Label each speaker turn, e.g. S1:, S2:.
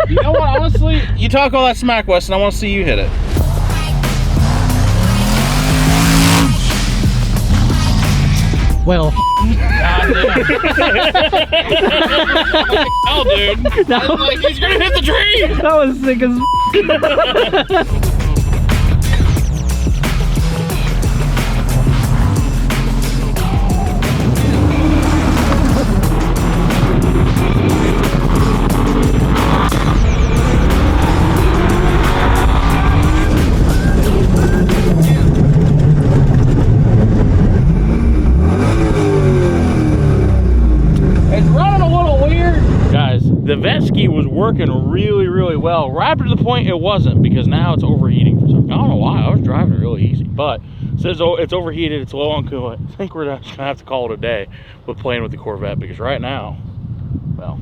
S1: You know what? Honestly, you talk all that smack, Weston. I want to see you hit it.
S2: Well.
S1: Oh, dude. Like, he's gonna hit the tree.
S2: That was sick as
S1: The vet ski was working really well, right up to the point it wasn't, because now it's overheating for something. I don't know why. I was driving it really easy, but it says it's overheated, it's low on coolant. I think we're just gonna have to call it a day with playing with the Corvette, because right now, well,